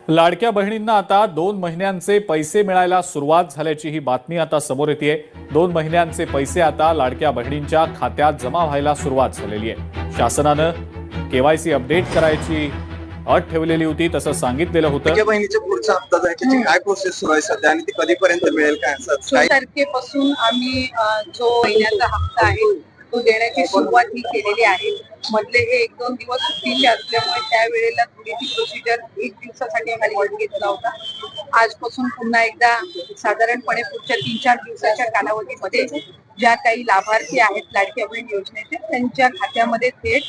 लाडक्या बहिणींना आता 2 महिन्यांचे पैसे मिळायला सुरुवात झाल्याची ही बातमी आता समोर येते। 2 महिन्यांचे पैसे आता लाडक्या बहिणींच्या खात्यात जमा व्हायला सुरुवात झालेली आहे। शासनानं केवायसी अपडेट करायची अट ठेवलेली होती, तसं सांगितलेलं होतं। लाडक्या बहिणीचे पुढचा हप्ता त्याची काय प्रोसेस सुरू आहे सध्या आणि ती कधीपर्यंत मिळेल काय असं? 4 तारखेपासून आम्ही जो महिन्याचा हप्ता आहे तो देण्याची सुरुवात ही केलेली आहे। मधले हे 1-2 दिवस सुट्टीचे असल्यामुळे त्यावेळेला थोडी ती प्रोसिजर 1 दिवसासाठी आम्ही घेतला होता। आजपासून पुन्हा एकदा साधारणपणे पुढच्या 3-4 दिवसाच्या कालावधीमध्ये ज्या काही लाभार्थी आहेत लाडक्या बहीण योजनेचे त्यांच्या खात्यामध्ये थेट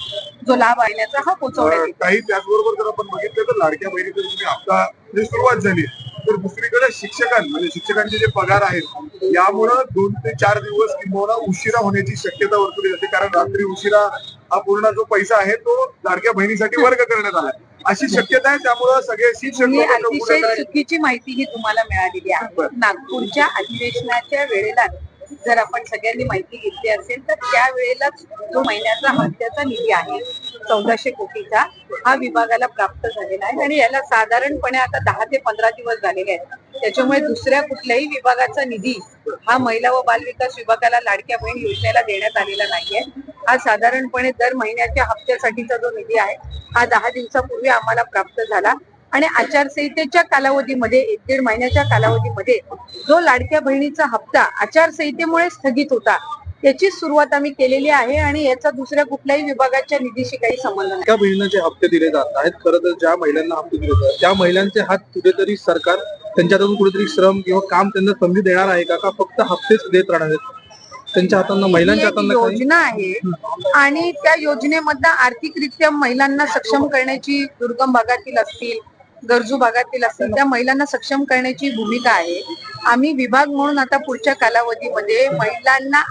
जो लाभ आणण्याचा हा पोहोचवण्यात येईल। काही त्याचबरोबर जर आपण बघितलं तर लाडक्या बहिणीची तुम्ही हप्ता सुरुवात झाली, तर दुसरीकडे शिक्षकांचे जे पगार आहेत यामुळे 2 ते 4 दिवस किंवा उशिरा होण्याची शक्यता वर्तवली जाते, कारण रात्री उशिरा हा पूर्ण जो पैसा आहे तो लाडक्या बहिणीसाठी वर्ग करण्यात आला अशी शक्यता आहे। त्यामुळे सगळे शिक्षक अतिशय चुकीची माहिती ही तुम्हाला मिळालेली आहे। नागपूरच्या अधिवेशनाच्या वेळेला जर आपण सगळ्यांनी माहिती घेतली असेल तर त्यावेळेला जो महिन्याचा हप्त्याचा निधी आहे 1400 कोटीचा हा विभागाला प्राप्त झालेला आहे आणि याला साधारणपणे आता 10 ते 15 दिवस झालेले आहेत। त्याच्यामुळे दुसऱ्या कुठल्याही विभागाचा निधी हा महिला व बाल विकास विभागाला लाडक्या बहीण योजनेला देण्यात आलेला नाहीये। हा साधारणपणे दर महिन्याच्या हप्त्यासाठीचा जो निधी आहे हा 10 दिवसापूर्वी आम्हाला प्राप्त झाला आणि आचारसंहितेच्या कालावधीमध्ये 1-1.5 महिन्याच्या कालावधीमध्ये जो लाडक्या बहिणीचा हप्ता आचारसंहितेमुळे स्थगित होता त्याची सुरुवात आम्ही केलेली आहे आणि याचा दुसऱ्या कुठल्याही विभागाच्या निधीशी काही संबंध नाही। लाडक्या बहिणींना जे हप्ते दिले जात आहेत, खरं तर ज्या महिलांना हप्ते दिले जातात त्या महिलांचे हात कुठेतरी सरकार त्यांच्यातून कुठेतरी श्रम किंवा काम त्यांना संधी देणार आहे का फक्त हप्तेच देत राहणार आहेत? त्यांच्या हातांना महिलांच्या हातांना योजना आहे आणि त्या योजनेमधनं आर्थिकरित्या महिलांना सक्षम करण्याची, दुर्गम भागातील असतील गरजू भागातील असतील त्या महिलांना सक्षम करण्याची भूमिका आहे। आम्ही विभाग म्हणून आता पुढच्या कालावधीमध्ये महिलांना